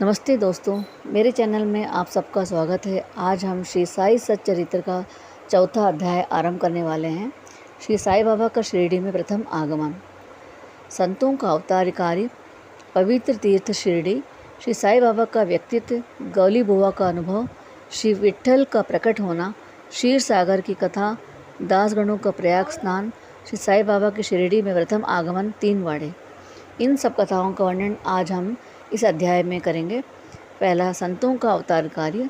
नमस्ते दोस्तों, मेरे चैनल में आप सबका स्वागत है। आज हम श्री साई सच्चरित्र का चौथा अध्याय आरंभ करने वाले हैं। श्री साई बाबा का शिरडी में प्रथम आगमन। संतों का अवतारिकारी पवित्र तीर्थ शिरडी, श्री साई बाबा का व्यक्तित्व, गौली बुआ का अनुभव, श्री विट्ठल का प्रकट होना, क्षीर सागर की कथा, दासगणों का प्रयाग स्नान, श्री साई बाबा की शिरडी में प्रथम आगमन, 3 वाड़े। इन सब कथाओं का वर्णन आज हम इस अध्याय में करेंगे। पहला, संतों का अवतार कार्य।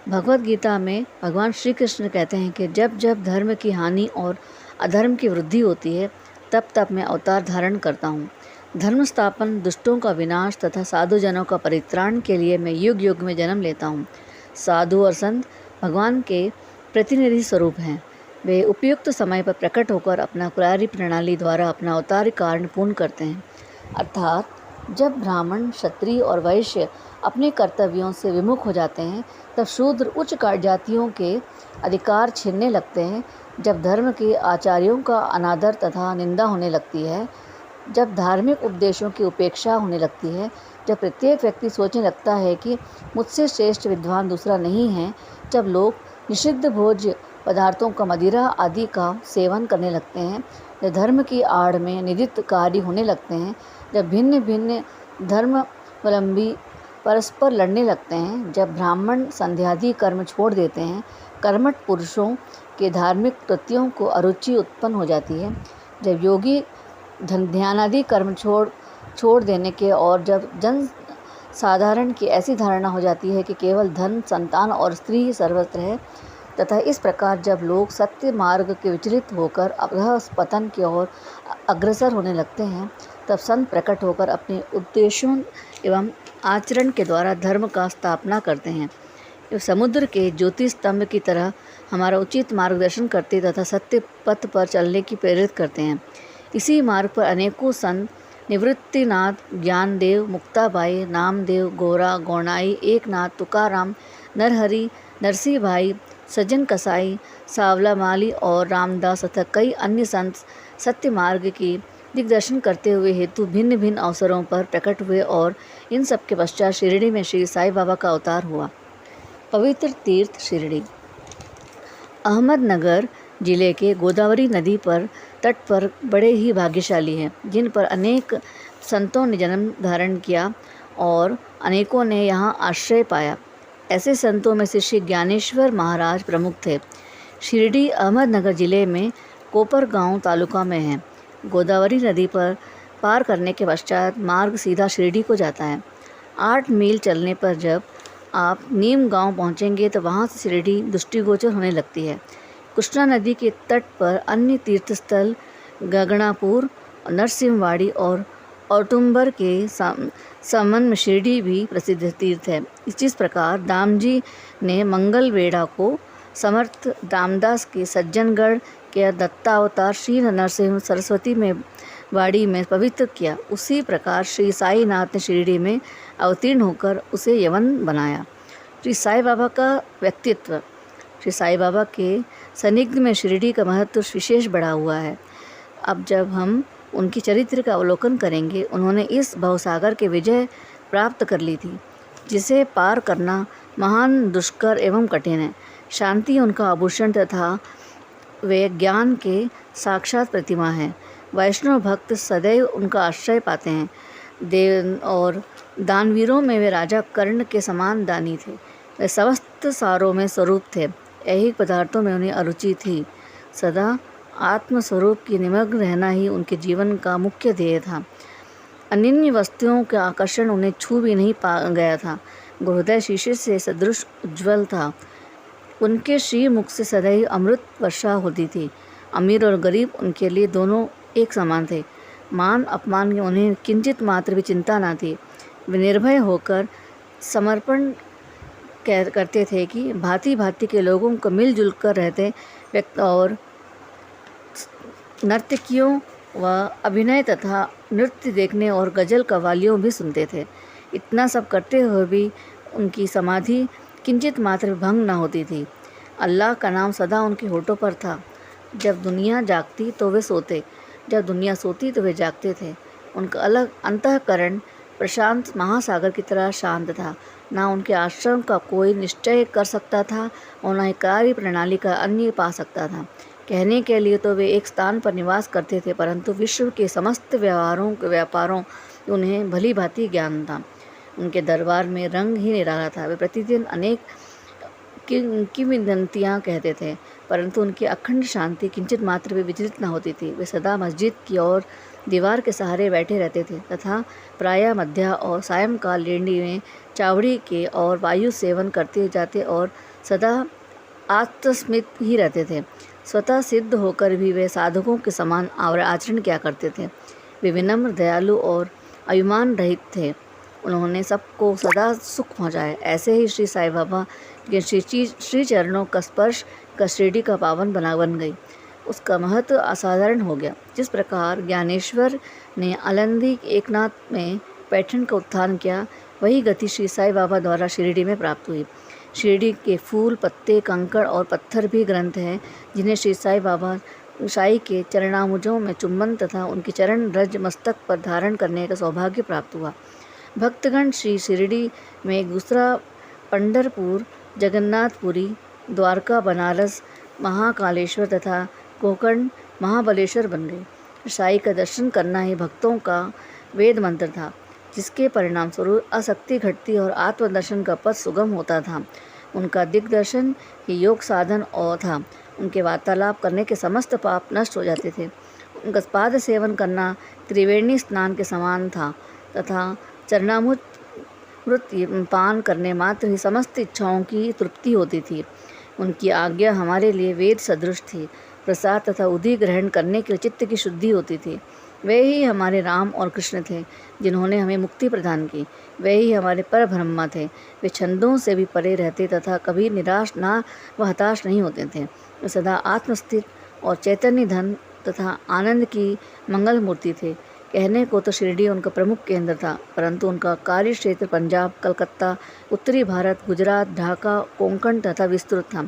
भगवत गीता में भगवान श्री कृष्ण कहते हैं कि जब जब धर्म की हानि और अधर्म की वृद्धि होती है तब तब मैं अवतार धारण करता हूँ। धर्म स्थापन, दुष्टों का विनाश तथा साधुजनों का परित्राण के लिए मैं युग युग में जन्म लेता हूँ। साधु और संत भगवान के प्रतिनिधि स्वरूप हैं। वे उपयुक्त समय पर प्रकट होकर अपना कार्य प्रणाली द्वारा अपना अवतार कारण पूर्ण करते हैं। अर्थात जब ब्राह्मण, क्षत्रिय और वैश्य अपने कर्तव्यों से विमुख हो जाते हैं तब शूद्र उच्च जातियों के अधिकार छीनने लगते हैं। जब धर्म के आचार्यों का अनादर तथा निंदा होने लगती है, जब धार्मिक उपदेशों की उपेक्षा होने लगती है, जब प्रत्येक व्यक्ति सोचने लगता है कि मुझसे श्रेष्ठ विद्वान दूसरा नहीं है, जब लोग निषिद्ध भोज्य पदार्थों का, मदिरा आदि का सेवन करने लगते हैं, जब धर्म की आड़ में निदित कार्य होने लगते हैं, जब भिन्न भिन्न धर्मावलंबी परस्पर लड़ने लगते हैं, जब ब्राह्मण संध्यादि कर्म छोड़ देते हैं, कर्मठ पुरुषों के धार्मिक कृत्यों को अरुचि उत्पन्न हो जाती है, जब योगी ध्यानादि कर्म छोड़ देने के और जब जन साधारण की ऐसी धारणा हो जाती है कि केवल धन, संतान और स्त्री ही सर्वत्र है, तथा इस प्रकार जब लोग सत्य मार्ग के विचलित होकर अधः पतन की ओर अग्रसर होने लगते हैं, तब संत प्रकट होकर अपने उपदेशों एवं आचरण के द्वारा धर्म का स्थापना करते हैं। ये समुद्र के ज्योति स्तंभ की तरह हमारा उचित मार्गदर्शन करते तथा सत्य पथ पर चलने की प्रेरित करते हैं। इसी मार्ग पर अनेकों संत, निवृत्तिनाथ, ज्ञानदेव, मुक्ताबाई, नामदेव, गोरा, गौणाई, एकनाथ, तुकाराम, नरहरि, नरसिंह भाई, सज्जन कसाई, सावला माली और रामदास तथा कई अन्य संत सत्य मार्ग की दिग्दर्शन करते हुए हेतु भिन्न भिन्न अवसरों पर प्रकट हुए और इन सब के पश्चात शिरडी में श्री साई बाबा का अवतार हुआ। पवित्र तीर्थ शिरडी। अहमदनगर जिले के गोदावरी नदी पर तट पर बड़े ही भाग्यशाली हैं, जिन पर अनेक संतों ने जन्म धारण किया और अनेकों ने यहाँ आश्रय पाया। ऐसे संतों में से श्री ज्ञानेश्वर महाराज प्रमुख थे। शिरडी अहमदनगर जिले में कोपरगांव तालुका में है। गोदावरी नदी पर पार करने के पश्चात मार्ग सीधा शिरडी को जाता है। 8 मील चलने पर जब आप नीम गांव पहुंचेंगे तो वहां से शिरडी दृष्टिगोचर होने लगती है। कृष्णा नदी के तट पर अन्य तीर्थस्थल गगनापुर, नरसिंहवाड़ी और औटुंबर के संबंध में शिरडी भी प्रसिद्ध तीर्थ है। इस प्रकार दामजी ने मंगलवेढ़ा को समर्थ रामदास के सज्जनगढ़ के दत्तावतार श्री नरसिंह सरस्वती में वाड़ी में पवित्र किया, उसी प्रकार श्री साई नाथ ने शिरडी में अवतीर्ण होकर उसे यवन बनाया। श्री साई बाबा का व्यक्तित्व। श्री साई बाबा के सानिध्य में शिरडी का महत्व विशेष बढ़ा हुआ है। अब जब हम उनकी चरित्र का अवलोकन करेंगे, उन्होंने इस भवसागर के विजय प्राप्त कर ली थी, जिसे पार करना महान दुष्कर एवं कठिन है। शांति उनका आभूषण तथा वे ज्ञान के साक्षात प्रतिमा है। वैष्णव भक्त सदैव उनका आश्रय पाते हैं। देव और दानवीरों में वे राजा कर्ण के समान दानी थे। वे समस्त सारों में स्वरूप थे। ऐहिक पदार्थों में उन्हें अरुचि थी। सदा आत्मस्वरूप की निमग्न रहना ही उनके जीवन का मुख्य ध्येय था। अनन्य वस्तुओं का आकर्षण उन्हें छू भी नहीं पा गया था। हृदय शीशे से सदृश उज्ज्वल था। उनके श्री मुख से सदैव अमृत वर्षा होती थी। अमीर और गरीब उनके लिए दोनों एक समान थे। मान अपमान की उन्हें किंचित मात्र भी चिंता न थी। वे निर्भय होकर समर्पण करते थे कि भांति भांति के लोगों को मिलजुल कर रहते और नर्तकियों व अभिनय तथा नृत्य देखने और गजल कव्वालियों भी सुनते थे। इतना सब करते हुए भी उनकी समाधि किंचित मात्र भंग न होती थी। अल्लाह का नाम सदा उनके होठों पर था। जब दुनिया जागती तो वे सोते, जब दुनिया सोती तो वे जागते थे। उनका अलग अंतःकरण प्रशांत महासागर की तरह शांत था। ना उनके आश्रम का कोई निश्चय कर सकता था और न ही कार्य प्रणाली का अन्य पा सकता था। कहने के लिए तो वे एक स्थान पर निवास करते थे, परंतु विश्व के समस्त व्यापारों उन्हें भली भांति ज्ञान था। उनके दरबार में रंग ही निराला था। वे प्रतिदिन अनेक किंवदंतियाँ कहते थे, परंतु उनकी अखंड शांति किंचित मात्र भी विचलित न होती थी। वे सदा मस्जिद की ओर दीवार के सहारे बैठे रहते थे तथा प्रायः मध्या और सायंकाल लेंडी में चावड़ी के और वायु सेवन करते जाते और सदा आत्मस्मित ही रहते थे। स्वतः सिद्ध होकर भी वे साधकों के समान आचरण किया करते थे। वे विनम्र, दयालु और अभिमान रहित थे। उन्होंने सबको सदा सुख पहुँचाया। ऐसे ही श्री साईं बाबा के श्री चरणों का स्पर्श का शिरडी का पावन बन गई। उसका महत्व असाधारण हो गया। जिस प्रकार ज्ञानेश्वर ने आलंदी एकनाथ में पैठण का उत्थान किया, वही गति श्री साईं बाबा द्वारा शिरडी में प्राप्त हुई। शिरडी के फूल, पत्ते, कंकड़ और पत्थर भी ग्रंथ हैं जिन्हें श्री साईं बाबा साई के चरणामुजों में चुंबन तथा उनकी चरण रज मस्तक पर धारण करने का सौभाग्य प्राप्त हुआ। भक्तगण श्री शिरडी में एक दूसरा पंढरपुर, जगन्नाथपुरी, द्वारका, बनारस, महाकालेश्वर तथा कोकण महाबलेश्वर बन गए। साई का दर्शन करना ही भक्तों का वेद मंत्र था, जिसके परिणाम स्वरूप आसक्ति घटती और आत्मदर्शन का पथ सुगम होता था। उनका दिग्दर्शन ही योग साधन और था। उनके वार्तालाप करने के समस्त पाप नष्ट हो जाते थे। उनका पाद सेवन करना त्रिवेणी स्नान के समान था तथा चरणामृत पान करने मात्र ही समस्त इच्छाओं की तृप्ति होती थी। उनकी आज्ञा हमारे लिए वेद सदृश थी। प्रसाद तथा उदी ग्रहण करने के लिए चित्त की शुद्धि होती थी। वे ही हमारे राम और कृष्ण थे, जिन्होंने हमें मुक्ति प्रदान की। वे ही हमारे परब्रह्म थे। वे छंदों से भी परे रहते तथा कभी निराश ना व हताश नहीं होते थे। वे सदा आत्मस्थित और चैतन्य धन तथा आनंद की मंगल मूर्ति थे। कहने को तो शिरडी उनका प्रमुख केंद्र था, परंतु उनका कार्य क्षेत्र पंजाब, कलकत्ता, उत्तरी भारत, गुजरात, ढाका, कोंकण तथा विस्तृत था।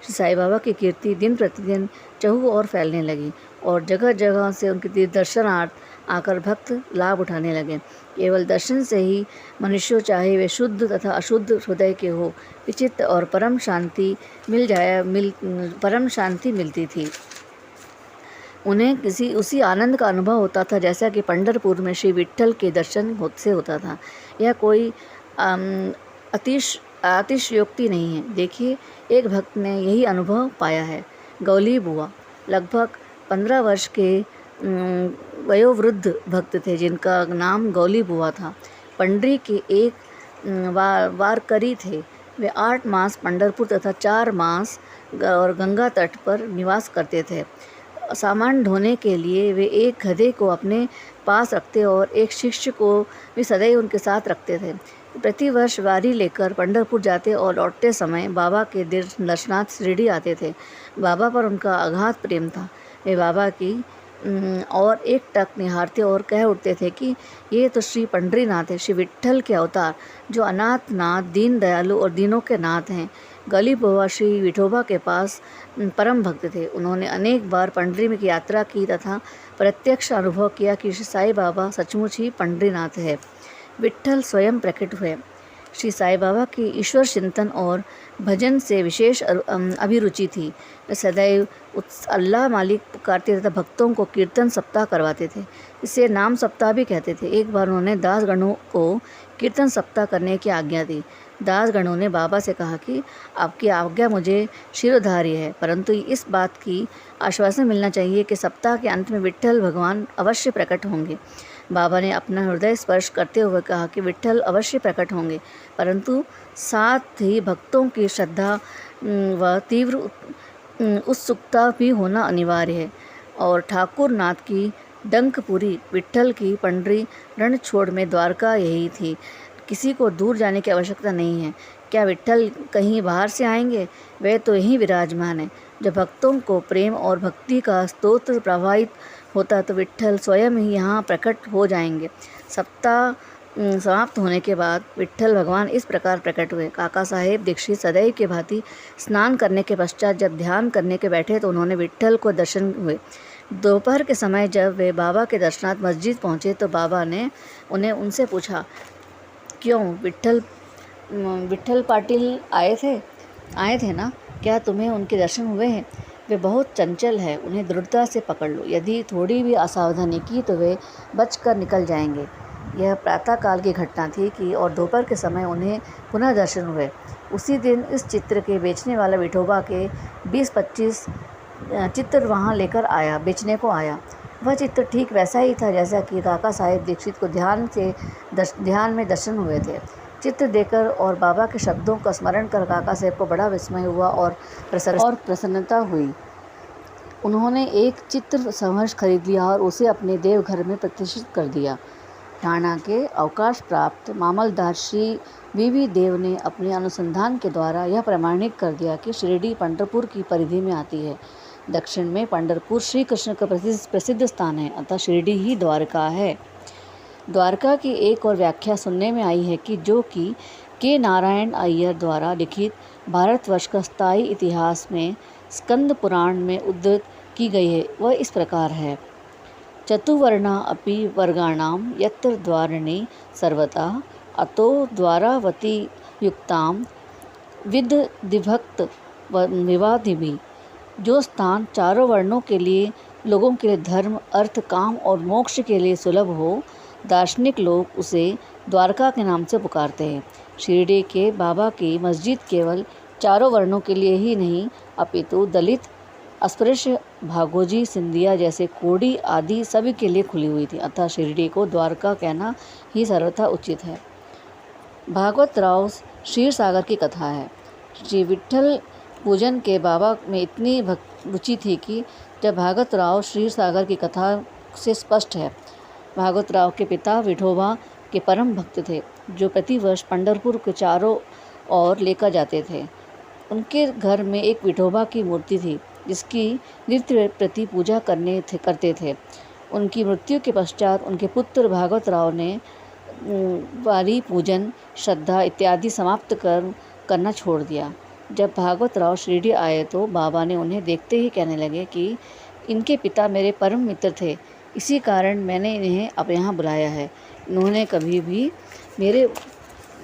श्री साईं बाबा की कीर्ति दिन प्रतिदिन चहु और फैलने लगी और जगह जगह से उनके दर्शनार्थ आकर भक्त लाभ उठाने लगे। केवल दर्शन से ही मनुष्यों, चाहे वे शुद्ध तथा अशुद्ध हृदय के हो, विचित्र और परम शांति मिलती थी। उन्हें उसी आनंद का अनुभव होता था जैसा कि पंढरपुर में श्री विट्ठल के दर्शन से होता था। यह कोई अतिशयोक्ति नहीं है। देखिए, एक भक्त ने यही अनुभव पाया है। गौली बुआ लगभग 15 वर्ष के वयोवृद्ध भक्त थे, जिनका नाम गौली बुआ था। पंडरी के एक वारकरी थे। वे 8 मास पंढरपुर तथा 4 मास और गंगा तट पर निवास करते थे। सामान ढोने के लिए वे एक गधे को अपने पास रखते और एक शिष्य को भी सदैव उनके साथ रखते थे। प्रतिवर्ष वारी लेकर पंढरपुर जाते और लौटते समय बाबा के दर्शनार्थ शिरडी आते थे। बाबा पर उनका अगाध प्रेम था। वे बाबा की और एक टक निहारते और कह उठते थे कि ये तो श्री पंढरीनाथ है, श्री विट्ठल के अवतार, जो अनाथ नाथ, दीन दयालु और दीनों के नाथ हैं। गली बुआ श्री विठोबा के पास परम भक्त थे। उन्होंने अनेक बार पंढरी में की यात्रा की तथा प्रत्यक्ष अनुभव किया कि श्री साईं बाबा सचमुच ही पंढरीनाथ है। विट्ठल स्वयं प्रकट हुए। श्री साईं बाबा की ईश्वर चिंतन और भजन से विशेष अभिरुचि थी। वे सदैव अल्लाह मालिक पुकारते तथा भक्तों को कीर्तन सप्ताह करवाते थे। इसे नाम सप्ताह भी कहते थे। एक बार उन्होंने दासगणों को कीर्तन सप्ताह करने की आज्ञा दी। दासगणों ने बाबा से कहा कि आपकी आज्ञा मुझे शिरोधार्य है, परंतु इस बात की आश्वासन मिलना चाहिए कि सप्ताह के अंत में विट्ठल भगवान अवश्य प्रकट होंगे। बाबा ने अपना हृदय स्पर्श करते हुए कहा कि विट्ठल अवश्य प्रकट होंगे, परंतु साथ ही भक्तों की श्रद्धा व तीव्र उत्सुकता भी होना अनिवार्य है। और ठाकुर नाथ की डंकपुरी, विट्ठल की पंडरी, रणछोड़ में द्वारका यही थी। किसी को दूर जाने की आवश्यकता नहीं है। क्या विट्ठल कहीं बाहर से आएंगे? वे तो यहीं विराजमान है। जब भक्तों को प्रेम और भक्ति का स्तोत्र प्रवाहित होता तो विट्ठल स्वयं ही यहाँ प्रकट हो जाएंगे। सप्ताह समाप्त होने के बाद विट्ठल भगवान इस प्रकार प्रकट हुए। काका साहेब दीक्षित सदैव के भांति स्नान करने के पश्चात जब ध्यान करने के बैठे तो उन्होंने विट्ठल को दर्शन हुए। दोपहर के समय जब वे बाबा के दर्शनार्थ मस्जिद पहुँचे तो बाबा ने उनसे पूछा, क्यों विट्ठल पाटिल आए थे ना, क्या तुम्हें उनके दर्शन हुए हैं? वे बहुत चंचल है, उन्हें दृढ़ता से पकड़ लो, यदि थोड़ी भी असावधानी की तो वे बचकर निकल जाएंगे। यह प्रातःकाल की घटना थी कि और दोपहर के समय उन्हें पुनः दर्शन हुए। उसी दिन इस चित्र के बेचने वाला विठोबा के 20-25 चित्र वहाँ लेकर बेचने को आया। वह चित्र ठीक वैसा ही था जैसा कि काका साहेब दीक्षित को ध्यान में दर्शन हुए थे। चित्र देखकर और बाबा के शब्दों का स्मरण कर काका साहेब को बड़ा विस्मय हुआ और प्रसन्नता हुई। उन्होंने एक चित्र सहर्ष खरीद लिया और उसे अपने देवघर में प्रतिष्ठित कर दिया। ठाणा के अवकाश प्राप्त मामलदार श्री वी देव ने अपने अनुसंधान के द्वारा यह प्रमाणित कर दिया कि शिरडी पंढरपुर की परिधि में आती है। दक्षिण में पंढरपुर श्री कृष्ण का प्रसिद्ध स्थान है, अतः शिरडी ही द्वारका है। द्वारका की एक और व्याख्या सुनने में आई है कि जो कि के नारायण अय्यर द्वारा लिखित भारतवर्ष का स्थायी इतिहास में स्कंद पुराण में उद्धृत की गई है। वह इस प्रकार है, चतुर्वर्णा अपि वर्गाणां यत्र द्वारणे सर्वथा अतो द्वारावती युक्तां विभक्त विवादिभि। जो स्थान चारों वर्णों के लिए लोगों के लिए धर्म, अर्थ, काम और मोक्ष के लिए सुलभ हो, दार्शनिक लोग उसे द्वारका के नाम से पुकारते हैं। शिरडी के बाबा की मस्जिद केवल चारों वर्णों के लिए ही नहीं अपितु दलित, अस्पृश्य, भागोजी, सिंधिया जैसे कोडी आदि सभी के लिए खुली हुई थी, अतः शिरडी को द्वारका कहना ही सर्वथा उचित है। भागवत राव क्षीर सागर की कथा है। श्री विट्ठल पूजन के बाबा में इतनी रुचि थी कि जब भागवत राव क्षीर सागर की कथा से स्पष्ट है। भागवत राव के पिता विठोबा के परम भक्त थे, जो प्रतिवर्ष पंढरपुर के चारों ओर लेकर जाते थे। उनके घर में एक विठोबा की मूर्ति थी, जिसकी नित्य प्रति पूजा करते थे। उनकी मृत्यु के पश्चात उनके पुत्र भागवत राव ने वारी पूजन, श्रद्धा इत्यादि समाप्त करना छोड़ दिया। जब भागवत राव शिरडी आए तो बाबा ने उन्हें देखते ही कहने लगे कि इनके पिता मेरे परम मित्र थे, इसी कारण मैंने इन्हें अब यहाँ बुलाया है। इन्होंने कभी भी मेरे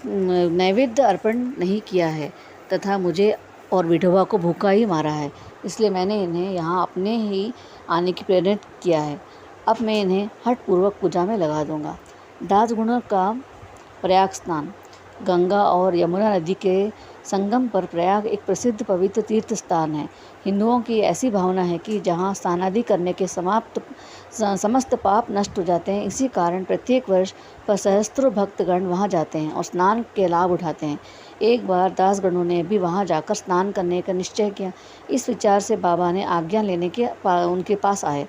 नैवेद्य अर्पण नहीं किया है तथा मुझे और विठोबा को भूखा ही मारा है, इसलिए मैंने इन्हें यहाँ अपने ही आने की प्रेरित किया है। अब मैं इन्हें हठपूर्वक पूजा में लगा दूंगा। दासगुणों का प्रयाग स्नान। गंगा और यमुना नदी के संगम पर प्रयाग एक प्रसिद्ध पवित्र तीर्थ स्थान है। हिंदुओं की ऐसी भावना है कि जहाँ स्नानादि करने के समस्त पाप नष्ट हो जाते हैं। इसी कारण प्रत्येक वर्ष सहस्त्रों भक्तगण वहाँ जाते हैं और स्नान के लाभ उठाते हैं। एक बार दासगणों ने भी वहाँ जाकर स्नान करने का निश्चय किया। इस विचार से बाबा ने आज्ञा लेने के उनके पास आए।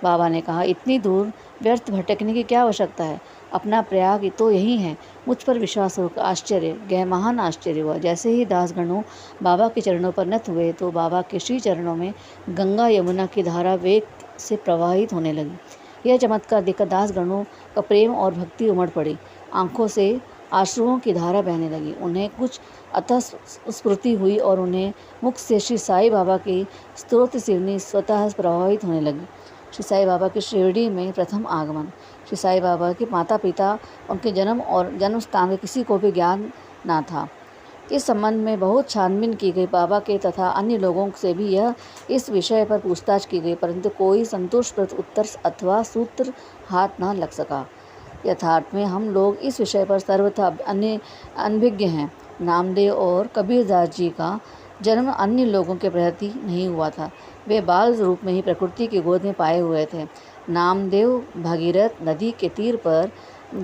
बाबा ने कहा, इतनी दूर व्यर्थ भटकने की क्या आवश्यकता है, अपना प्रयाग तो यही है। मुझ पर विश्वास होकर महान आश्चर्य हुआ। जैसे ही दासगणों बाबा के चरणों पर नत हुए तो बाबा के श्री चरणों में गंगा यमुना की धारा वेग से प्रवाहित होने लगी। यह चमत्कार देखकर दासगणों का प्रेम और भक्ति उमड़ पड़ी। आंखों से आंसुओं की धारा बहने लगी। उन्हें कुछ अतः स्फूर्ति हुई और उन्हें मुख से श्री साईं बाबा की स्तोत्र सिवनी स्वतः प्रभावित होने लगी। श्री साईं बाबा के शिरडी में प्रथम आगमन। श्री साईं बाबा के माता पिता, उनके जन्म स्थान का किसी को भी ज्ञान न था। इस संबंध में बहुत छानबीन की गई। बाबा के तथा अन्य लोगों से भी इस विषय पर पूछताछ की गई, परंतु कोई संतोषप्रद उत्तर अथवा सूत्र हाथ न लग सका। यथार्थ में हम लोग इस विषय पर सर्वथा अनभिज्ञ हैं। नामदेव और कबीरदास जी का जन्म अन्य लोगों के प्रति नहीं हुआ था। वे बाल रूप में ही प्रकृति की गोद में पाए हुए थे। नामदेव भागीरथ नदी के तीर पर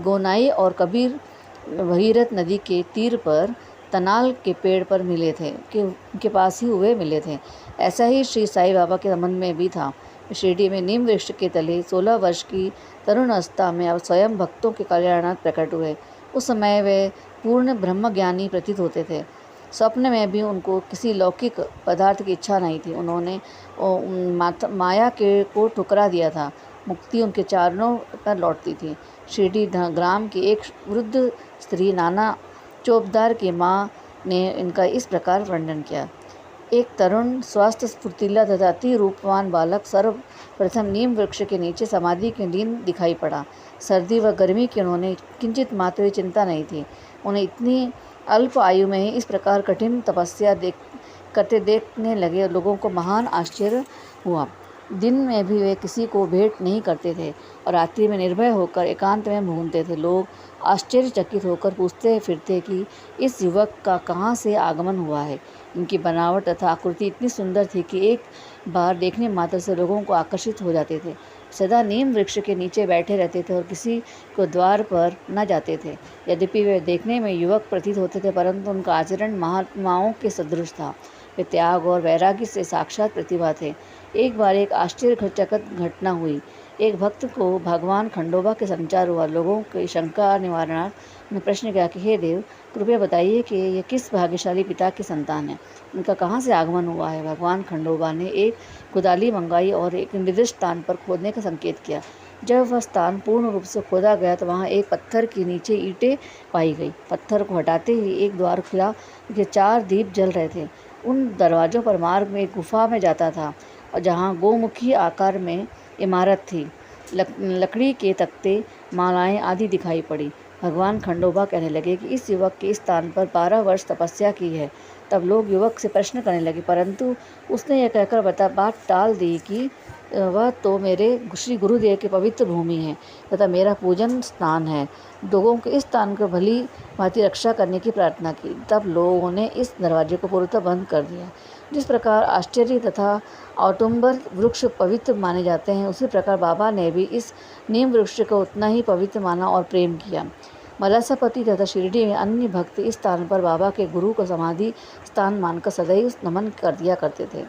गोनाई और कबीर भगीरथ नदी के तीर पर तनाल के पेड़ पर मिले थे कि उनके पास ही हुए मिले थे। ऐसा ही श्री साईं बाबा के संबंध में भी था। शिरडी में नीम वृक्ष के तले 16 वर्ष की तरुण अवस्था में अब स्वयं भक्तों के कल्याणार्थ प्रकट हुए। उस समय वे पूर्ण ब्रह्मज्ञानी प्रतीत होते थे। स्वप्न में भी उनको किसी लौकिक पदार्थ की इच्छा नहीं थी। उन्होंने माया को ठुकरा दिया था। मुक्ति उनके चरणों पर लौटती थी। शिरडी ग्राम की एक वृद्ध स्त्री नाना चौबदार की माँ ने इनका इस प्रकार वर्णन किया। एक तरुण, स्वस्थ, स्फूर्तिला तथा अति रूपवान बालक सर्वप्रथम नीम वृक्ष के नीचे समाधि के लीन दिखाई पड़ा। सर्दी व गर्मी की उन्होंने किंचित मात्र भी चिंता नहीं थी। उन्हें इतनी अल्प आयु में ही इस प्रकार कठिन तपस्या करते देखने लगे लोगों को महान आश्चर्य हुआ। दिन में भी वे किसी को भेंट नहीं करते थे और रात्रि में निर्भय होकर एकांत में घूमते थे। लोग आश्चर्यचकित होकर पूछते फिरते कि इस युवक का कहाँ से आगमन हुआ है। इनकी बनावट तथा आकृति इतनी सुंदर थी कि एक बार देखने मात्र से लोगों को आकर्षित हो जाते थे। सदा नीम वृक्ष के नीचे बैठे रहते थे और किसी को द्वार पर न जाते थे। यद्यपि वे देखने में युवक प्रतीत होते थे, परंतु उनका आचरण महात्माओं के सदृश था। वे त्याग और वैराग्य से साक्षात प्रतिभा थे। एक बार एक आश्चर्यचकित घटना हुई। एक भक्त को भगवान खंडोबा के संचार हुआ। लोगों की शंका निवारणार्थ ने प्रश्न किया कि हे देव, कृपया बताइए कि ये किस भाग्यशाली पिता की संतान है, इनका कहाँ से आगमन हुआ है। भगवान खंडोबा ने एक कुदाली मंगाई और एक निर्दिष्ट स्थान पर खोदने का संकेत किया। जब वह स्थान पूर्ण रूप से खोदा गया तो वहाँ एक पत्थर के नीचे ईंटें पाई गई। पत्थर को हटाते ही एक द्वार खुला, जिसके 4 दीप जल रहे थे। उन दरवाज़ों पर मार्ग में एक गुफा में जाता था और जहाँ गोमुखी आकार में इमारत थी। लकड़ी के तख्ते, मालाएं आदि दिखाई पड़ी। भगवान खंडोबा कहने लगे कि इस युवक के इस स्थान पर 12 वर्ष तपस्या की है। तब लोग युवक से प्रश्न करने लगे, परंतु उसने यह कहकर बात टाल दी कि वह तो मेरे श्री गुरुदेव की पवित्र भूमि है तथा मेरा पूजन स्थान है। लोगों के इस स्थान को भली भांति रक्षा करने की प्रार्थना की। तब लोगों ने इस दरवाजे को पूर्णतः बंद कर दिया। जिस प्रकार आश्चर्य तथा औटुंबर वृक्ष पवित्र माने जाते हैं, उसी प्रकार बाबा ने भी इस नीम वृक्ष को उतना ही पवित्र माना और प्रेम किया। मलासापति तथा शिरडी में अन्य भक्त इस स्थान पर बाबा के गुरु को समाधि स्थान मानकर सदैव नमन कर दिया करते थे।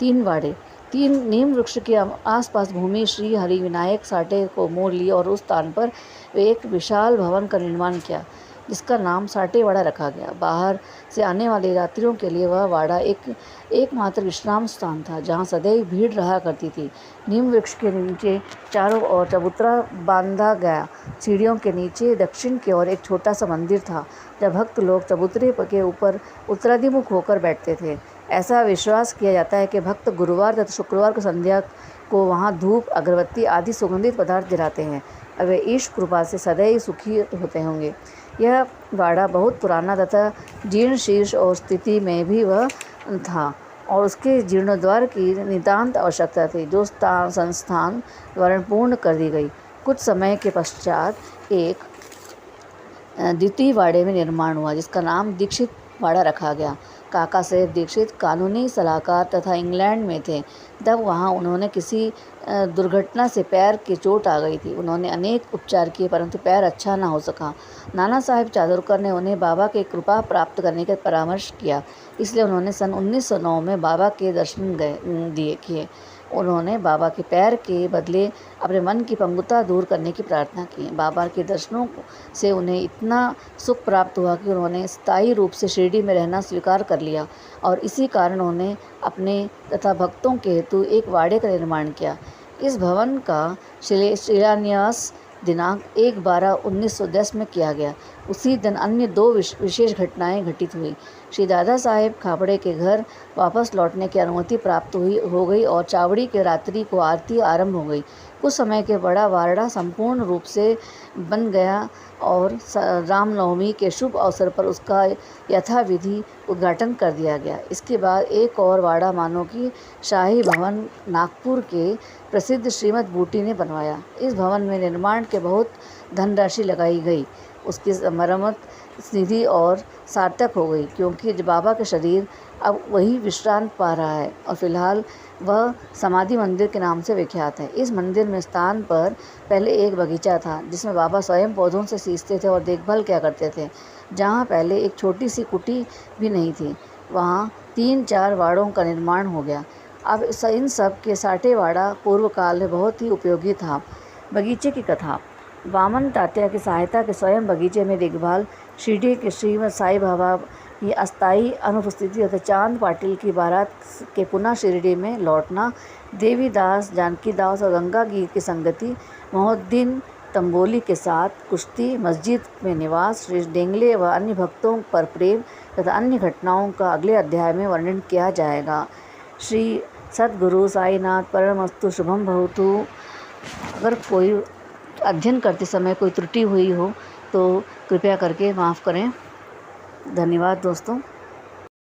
3 वाड़े। 3 नीम वृक्ष के आसपास भूमि श्री हरि विनायक साठे को मोल ली और उस स्थान पर वे एक विशाल भवन का निर्माण किया, जिसका नाम साठेवाड़ा रखा गया। बाहर से आने वाले यात्रियों के लिए वह वाड़ा एकमात्र विश्राम स्थान था, जहाँ सदैव भीड़ रहा करती थी। नीम वृक्ष के नीचे चारों ओर चबूतरा बांधा गया। सीढ़ियों के नीचे दक्षिण की ओर एक छोटा सा मंदिर था, जब भक्त लोग चबूतरे के ऊपर उत्तराभिमुख होकर बैठते थे। ऐसा विश्वास किया जाता है कि भक्त गुरुवार तथा शुक्रवार को संध्या को वहाँ धूप, अगरबत्ती आदि सुगंधित पदार्थ जलाते हैं। अब वे ईश्वर कृपा से सदैव सुखी होते होंगे। यह वाड़ा बहुत पुराना तथा जीर्ण शीर्ष और स्थिति में भी वह था और उसके जीर्णोद्धार की नितांत आवश्यकता थी, जो संस्थान द्वारा पूर्ण कर दी गई। कुछ समय के पश्चात एक द्वितीय वाड़े में निर्माण हुआ, जिसका नाम दीक्षित वाड़ा रखा गया। काका साहेब दीक्षित कानूनी सलाहकार तथा इंग्लैंड में थे। तब वहाँ उन्होंने किसी दुर्घटना से पैर की चोट आ गई थी। उन्होंने अनेक उपचार किए, परंतु पैर अच्छा ना हो सका। नाना साहेब चादुरकर ने उन्हें बाबा की कृपा प्राप्त करने का परामर्श किया, इसलिए उन्होंने सन 1909 में बाबा के दर्शन किए। उन्होंने बाबा के पैर के बदले अपने मन की पंगुता दूर करने की प्रार्थना की। बाबा के दर्शनों से उन्हें इतना सुख प्राप्त हुआ कि उन्होंने स्थायी रूप से शिरडी में रहना स्वीकार कर लिया और इसी कारण उन्होंने अपने तथा भक्तों के हेतु एक वाड़े का निर्माण किया। इस भवन का शिलान्यास दिनांक 1/12/1910 में किया गया। उसी दिन अन्य 2 विशेष घटनाएं घटित हुई। श्री दादा साहेब खाबड़े के घर वापस लौटने की अनुमति प्राप्त हो गई और चावड़ी के रात्रि को आरती आरंभ हो गई। कुछ समय के बड़ा वाड़ा संपूर्ण रूप से बन गया और रामनवमी के शुभ अवसर पर उसका यथाविधि उद्घाटन कर दिया गया। इसके बाद एक और वाड़ा मानो की शाही भवन नागपुर के प्रसिद्ध श्रीमद बूटी ने बनवाया। इस भवन में निर्माण के बहुत धनराशि लगाई गई। उसकी मरम्मत निधि और सार्थक हो गई, क्योंकि बाबा का शरीर अब वही विश्रांत पा रहा है और फिलहाल वह समाधि मंदिर के नाम से विख्यात है। इस मंदिर में स्थान पर पहले एक बगीचा था, जिसमें बाबा स्वयं पौधों से सींचते थे और देखभाल किया करते थे। जहाँ पहले एक छोटी सी कुटी भी नहीं थी, वहाँ 3-4 वाड़ों का निर्माण हो गया। अब इन सब के साठेवाड़ा पूर्व काल में बहुत ही उपयोगी था। बगीचे की कथा। वामन तात्या की सहायता के स्वयं बगीचे में देखभाल, शिरडी के श्रीमद साईं बाबा की अस्थायी अनुपस्थिति तथा चांद पाटिल की बारात के पुनः शिरडी में लौटना, देवीदास, जानकीदास और गंगा गीर की संगति, मोहुद्दीन तंबोली के साथ कुश्ती, मस्जिद में निवास, श्री डेंगले व अन्य भक्तों पर प्रेम, तथा अन्य घटनाओं का अगले अध्याय में वर्णन किया जाएगा। श्री सद्गुरु साईनाथ परमस्तु शुभम भवतु। अगर कोई अध्ययन करते समय कोई त्रुटि हुई हो तो कृपया करके माफ़ करें। धन्यवाद दोस्तों।